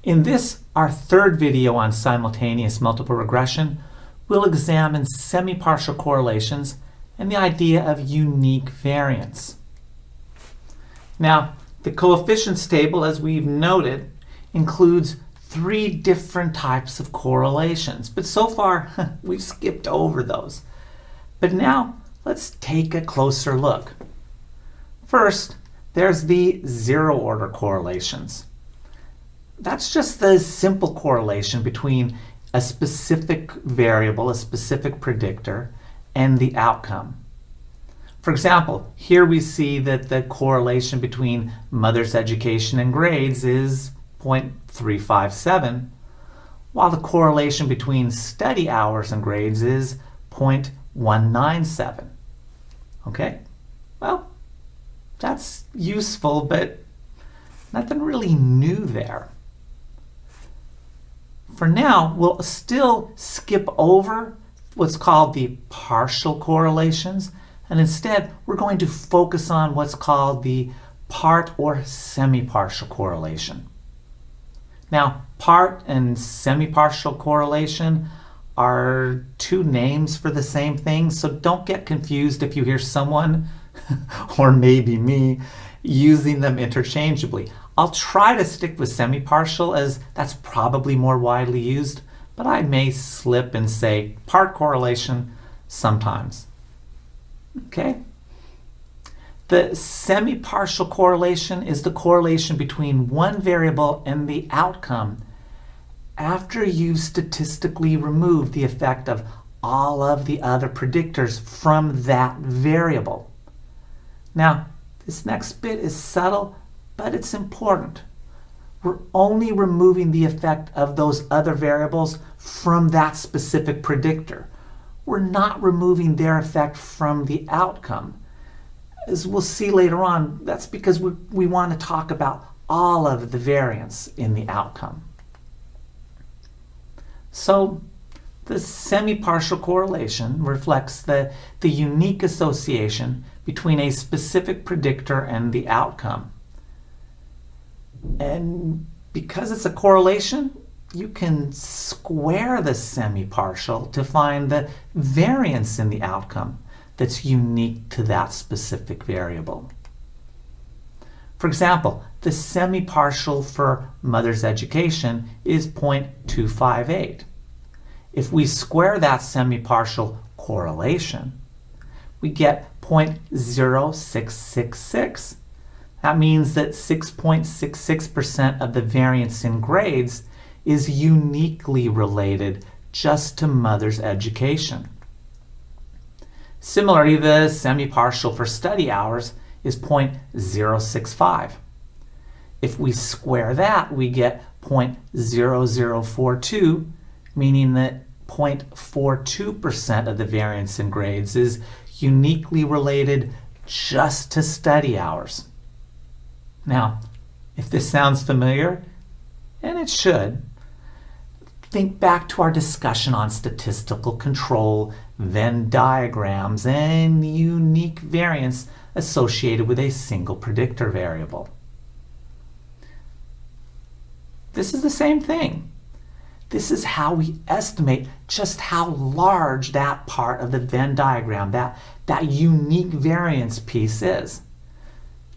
In this, our third video on simultaneous multiple regression, we'll examine semi-partial correlations and the idea of unique variance. Now, the coefficients table, as we've noted, includes 3 different types of correlations, but so far we've skipped over those. But now let's take a closer look. First, there's the zero-order correlations. That's just the simple correlation between a specific variable, a specific predictor, and the outcome. For example, here we see that the correlation between mother's education and grades is 0.357, while the correlation between study hours and grades is 0.197. Okay? Well, that's useful, but nothing really new there. For now, we'll still skip over what's called the partial correlations, and instead we're going to focus on what's called the part or semi-partial correlation. Now, part and semi-partial correlation are 2 names for the same thing, so don't get confused if you hear someone, or maybe me, using them interchangeably. I'll try to stick with semi-partial as that's probably more widely used, but I may slip and say part correlation sometimes. Okay? The semi-partial correlation is the correlation between one variable and the outcome after you've statistically removed the effect of all of the other predictors from that variable. Now, this next bit is subtle, but it's important. We're only removing the effect of those other variables from that specific predictor. We're not removing their effect from the outcome. As we'll see later on, that's because we want to talk about all of the variance in the outcome. So the semi-partial correlation reflects the unique association between a specific predictor and the outcome. And because it's a correlation, you can square the semi-partial to find the variance in the outcome that's unique to that specific variable. For example, the semi-partial for mother's education is 0.258. If we square that semi-partial correlation, we get 0.0666. That means that 6.66% of the variance in grades is uniquely related just to mother's education. Similarly, the semi-partial for study hours is 0.065. If we square that, we get 0.0042, meaning that 0.42% of the variance in grades is uniquely related just to study hours. Now, if this sounds familiar, and it should, think back to our discussion on statistical control, Venn diagrams, and unique variance associated with a single predictor variable. This is the same thing. This is how we estimate just how large that part of the Venn diagram, that unique variance piece is.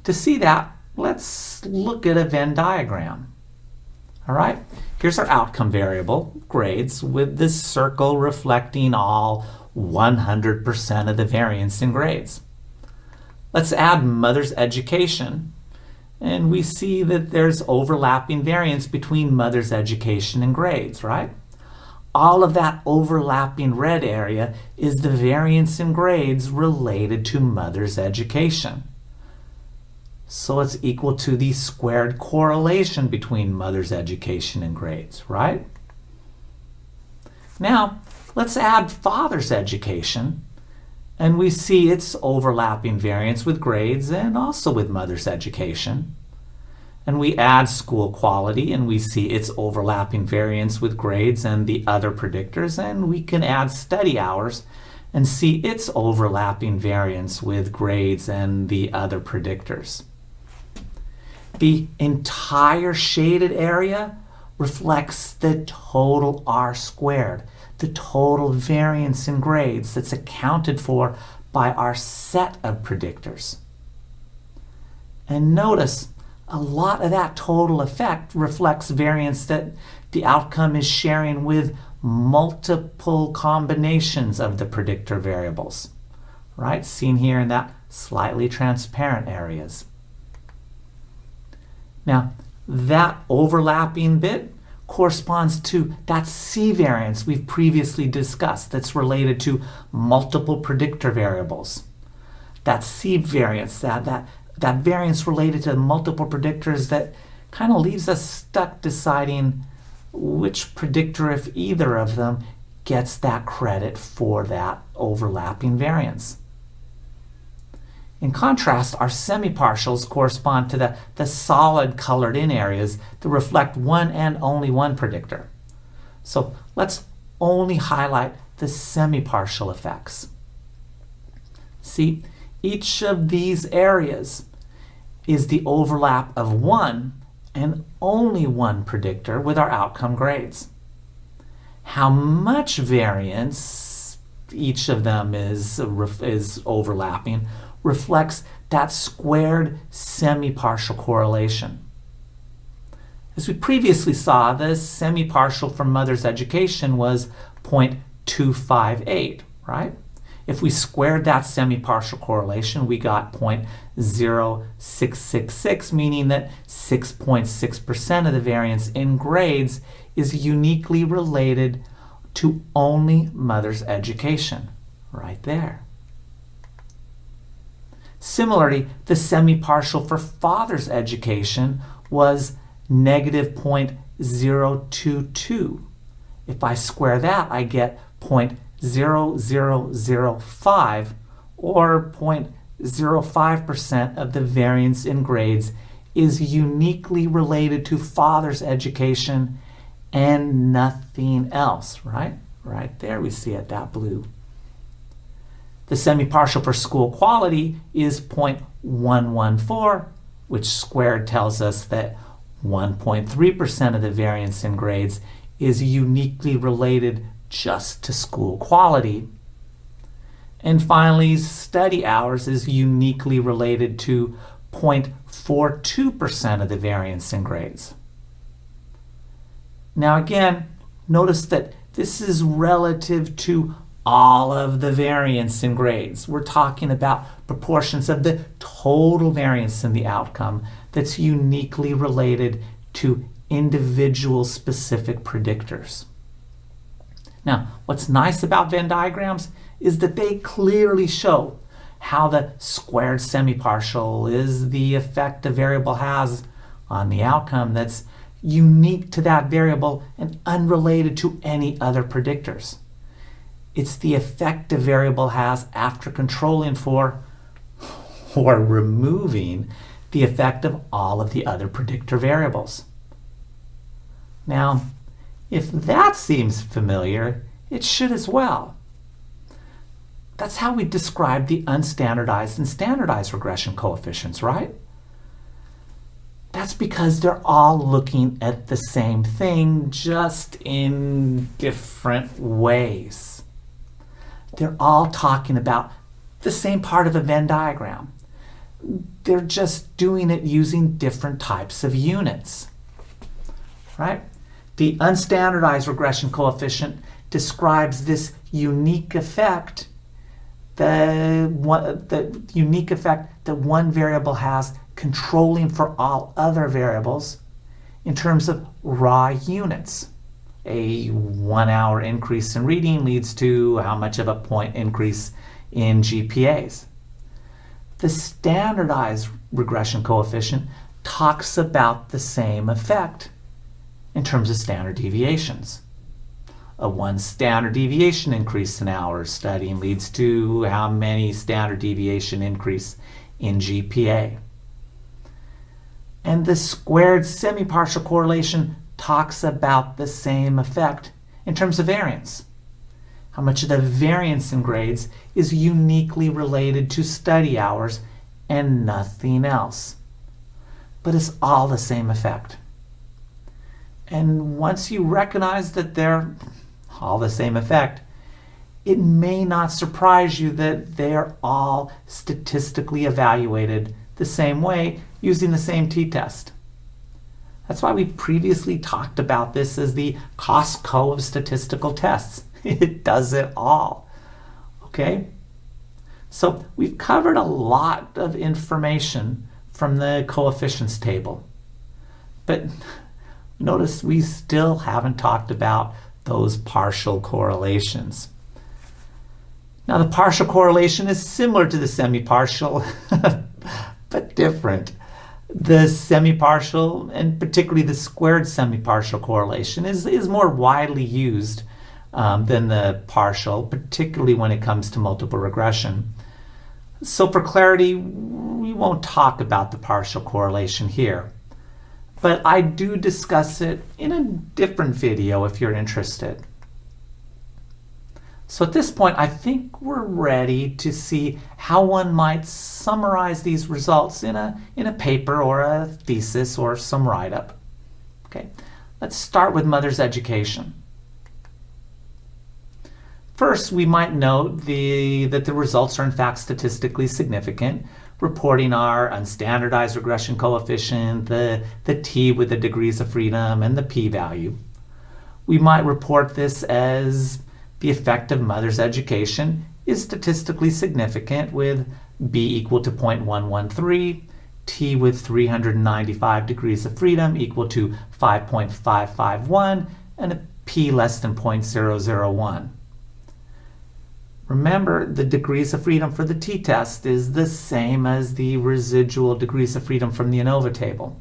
To see that, let's look at a Venn diagram. All right, here's our outcome variable, grades, with this circle reflecting all 100% of the variance in grades. Let's add mother's education, and we see that there's overlapping variance between mother's education and grades, right? All of that overlapping red area is the variance in grades related to mother's education. So it's equal to the squared correlation between mother's education and grades, right? Now, let's add father's education, and we see its overlapping variance with grades and also with mother's education. And we add school quality, and we see its overlapping variance with grades and the other predictors, and we can add study hours and see its overlapping variance with grades and the other predictors. The entire shaded area reflects the total R squared, the total variance in grades that's accounted for by our set of predictors. And notice, a lot of that total effect reflects variance that the outcome is sharing with multiple combinations of the predictor variables, right? Seen here in that slightly transparent areas. Now, that overlapping bit corresponds to that C variance we've previously discussed that's related to multiple predictor variables. That C variance, that variance related to multiple predictors that kind of leaves us stuck deciding which predictor, if either of them, gets that credit for that overlapping variance. In contrast, our semipartials correspond to the solid colored in areas that reflect one and only one predictor. So let's only highlight the semipartial effects. See, each of these areas is the overlap of one and only one predictor with our outcome grades. How much variance each of them is overlapping reflects that squared semipartial correlation. As we previously saw, the semipartial for Mother's Education was 0.258, right? If we squared that semipartial correlation, we got 0.0666, meaning that 6.6% of the variance in grades is uniquely related to only Mother's Education, right there. Similarly, the semipartial for Father's Education was negative 0.022. If I square that, I get 0.0005, or 0.05% of the variance in grades is uniquely related to Father's Education and nothing else, right? Right there we see it, that blue. The semipartial for School Quality is 0.114, which squared tells us that 1.3% of the variance in grades is uniquely related just to school quality. And finally, study hours is uniquely related to 0.42% of the variance in grades. Now again, notice that this is relative to all of the variance in grades. We're talking about proportions of the total variance in the outcome that's uniquely related to individual specific predictors. Now, what's nice about Venn diagrams is that they clearly show how the squared semipartial is the effect a variable has on the outcome that's unique to that variable and unrelated to any other predictors. It's the effect a variable has after controlling for or removing the effect of all of the other predictor variables. Now, if that seems familiar, it should as well. That's how we describe the unstandardized and standardized regression coefficients, right? That's because they're all looking at the same thing, just in different ways. They're all talking about the same part of a Venn diagram. They're just doing it using different types of units, right? The unstandardized regression coefficient describes this unique effect, the unique effect that one variable has controlling for all other variables in terms of raw units. A 1 hour increase in reading leads to how much of a point increase in GPAs. The standardized regression coefficient talks about the same effect in terms of standard deviations. A 1 standard deviation increase in hours studying leads to how many standard deviation increase in GPA. And the squared semipartial correlation talks about the same effect in terms of variance. How much of the variance in grades is uniquely related to study hours and nothing else. But it's all the same effect. And once you recognize that they're all the same effect, it may not surprise you that they're all statistically evaluated the same way using the same t-test. That's why we previously talked about this as the Costco of statistical tests. It does it all. Okay? So we've covered a lot of information from the coefficients table. But notice we still haven't talked about those partial correlations. Now the partial correlation is similar to the semi-partial, but different. The semi-partial, and particularly the squared semi-partial correlation, is more widely used than the partial, particularly when it comes to multiple regression. So for clarity, we won't talk about the partial correlation here. But I do discuss it in a different video if you're interested. So at this point, I think we're ready to see how one might summarize these results in a paper or a thesis or some write-up. Okay, let's start with mother's education. First, we might note that the results are in fact statistically significant, reporting our unstandardized regression coefficient, the t with the degrees of freedom, and the p-value. We might report this as the effect of mother's education is statistically significant with b equal to 0.113, t with 395 degrees of freedom equal to 5.551, and a p less than 0.001. Remember, the degrees of freedom for the t-test is the same as the residual degrees of freedom from the ANOVA table.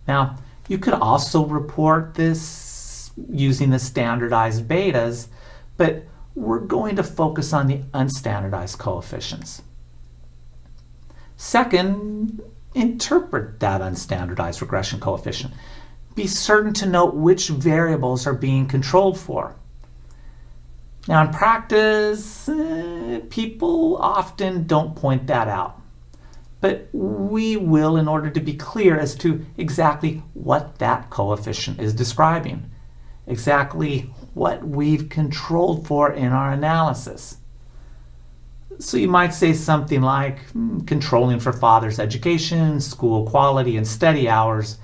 Now, you could also report this using the standardized betas, but we're going to focus on the unstandardized coefficients. Second, interpret that unstandardized regression coefficient. Be certain to note which variables are being controlled for. Now in practice, people often don't point that out, but we will in order to be clear as to exactly what that coefficient is describing, exactly what we've controlled for in our analysis. So you might say something like, controlling for father's education, school quality, and study hours,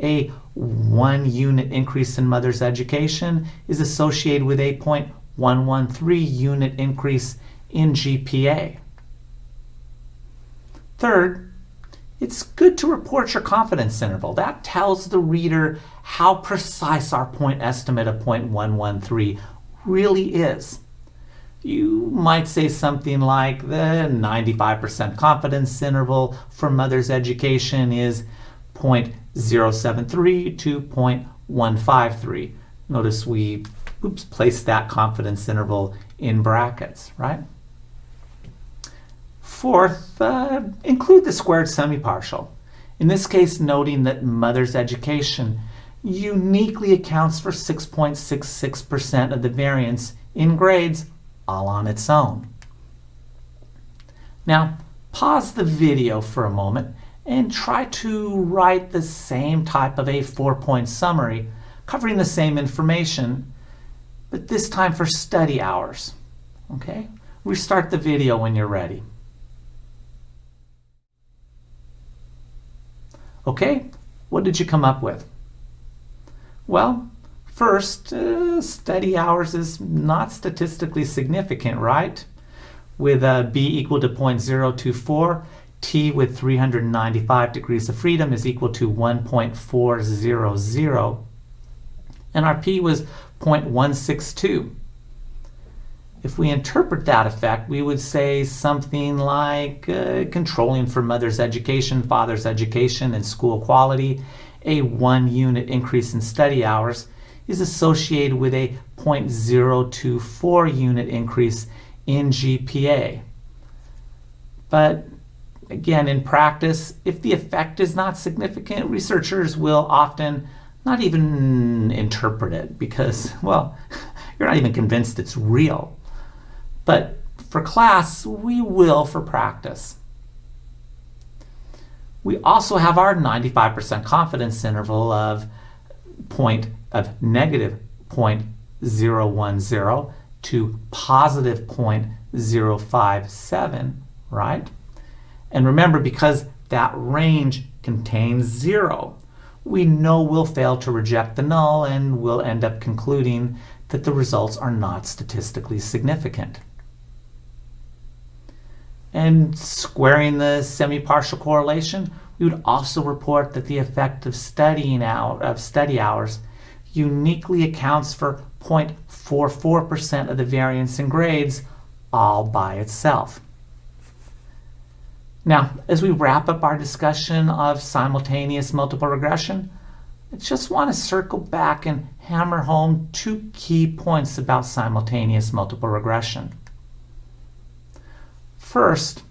a 1 unit increase in mother's education is associated with a 0.113 unit increase in GPA. Third, it's good to report your confidence interval. That tells the reader how precise our point estimate of 0.113 really is. You might say something like the 95% confidence interval for mother's education is 0.073 to 0.153. Notice we place that confidence interval in brackets, right? Fourth, include the squared semipartial. In this case, noting that mother's education uniquely accounts for 6.66% of the variance in grades all on its own. Now, pause the video for a moment and try to write the same type of a 4-point summary covering the same information, but this time for study hours. Okay? Restart the video when you're ready. Okay, what did you come up with? Well, first, study hours is not statistically significant, right? With b equal to 0.024, t with 395 degrees of freedom is equal to 1.400, and our p was 0.162. If we interpret that effect, we would say something like controlling for mother's education, father's education, and school quality, a 1 unit increase in study hours is associated with a 0.024 unit increase in GPA. But again, in practice, if the effect is not significant, researchers will often not even interpret it because, well, you're not even convinced it's real. But for class, we will for practice. We also have our 95% confidence interval of point of negative 0.010 to positive 0.057, right? And remember, because that range contains 0, we know we'll fail to reject the null and we'll end up concluding that the results are not statistically significant. And squaring the semi-partial correlation, we would also report that the effect of study hours uniquely accounts for 0.44% of the variance in grades all by itself. Now, as we wrap up our discussion of simultaneous multiple regression, I just want to circle back and hammer home 2 key points about simultaneous multiple regression. First,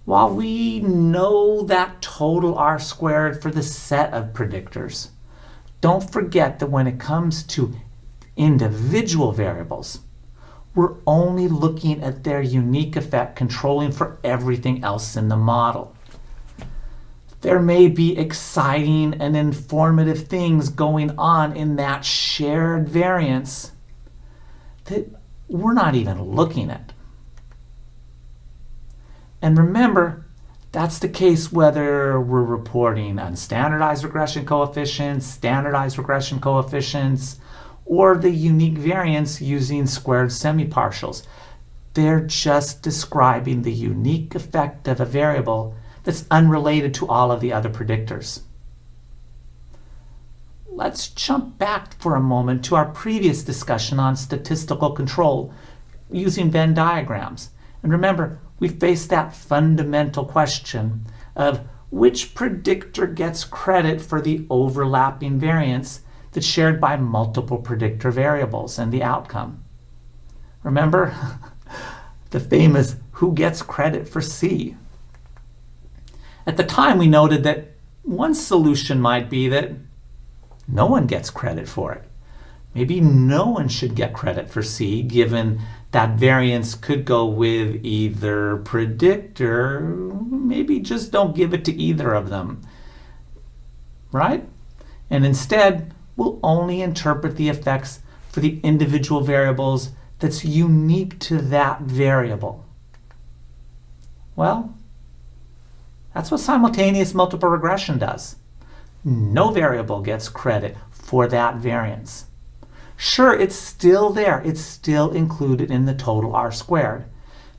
while we know that total R squared for the set of predictors, don't forget that when it comes to individual variables, we're only looking at their unique effect controlling for everything else in the model. There may be exciting and informative things going on in that shared variance that we're not even looking at. And remember, that's the case whether we're reporting unstandardized regression coefficients, standardized regression coefficients, or the unique variance using squared semipartials. They're just describing the unique effect of a variable that's unrelated to all of the other predictors. Let's jump back for a moment to our previous discussion on statistical control using Venn diagrams. And remember, we faced that fundamental question of which predictor gets credit for the overlapping variance that's shared by multiple predictor variables and the outcome. Remember the famous who gets credit for C? At the time, we noted that one solution might be that no one gets credit for it. Maybe no one should get credit for C, given that variance could go with either predictor. Maybe just don't give it to either of them, right? And instead, we'll only interpret the effects for the individual variables that's unique to that variable. Well, that's what simultaneous multiple regression does. No variable gets credit for that variance. Sure, it's still there. It's still included in the total R squared.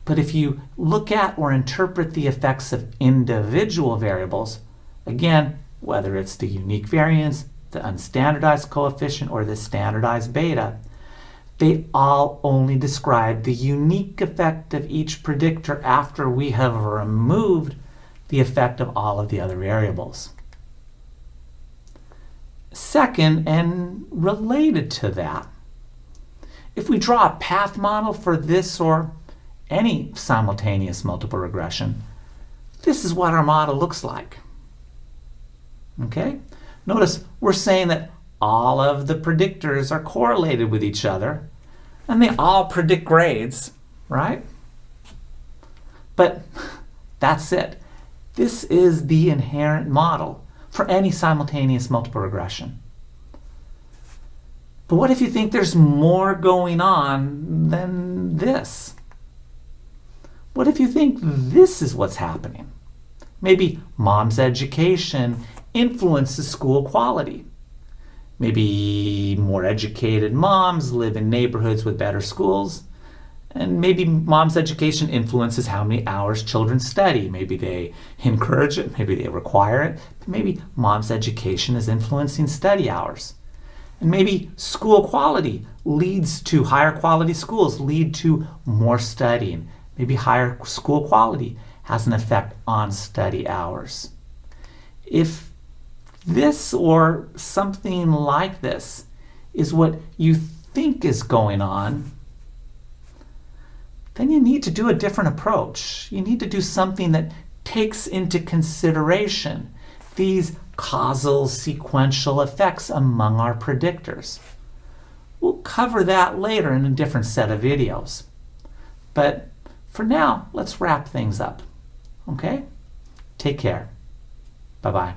But if you look at or interpret the effects of individual variables, again, whether it's the unique variance, the unstandardized coefficient, or the standardized beta, they all only describe the unique effect of each predictor after we have removed the effect of all of the other variables. Second, and related to that, if we draw a path model for this or any simultaneous multiple regression, this is what our model looks like. Okay? Notice we're saying that all of the predictors are correlated with each other and they all predict grades, right? But that's it. This is the inherent model for any simultaneous multiple regression. But what if you think there's more going on than this? What if you think this is what's happening? Maybe mom's education influences school quality. Maybe more educated moms live in neighborhoods with better schools. And maybe mom's education influences how many hours children study. Maybe they encourage it, maybe they require it. But maybe mom's education is influencing study hours. And maybe school quality leads to higher quality schools, lead to more studying. Maybe higher school quality has an effect on study hours. If this or something like this is what you think is going on, then you need to do a different approach. You need to do something that takes into consideration these causal sequential effects among our predictors. We'll cover that later in a different set of videos. But for now, let's wrap things up. Okay? Take care. Bye-bye.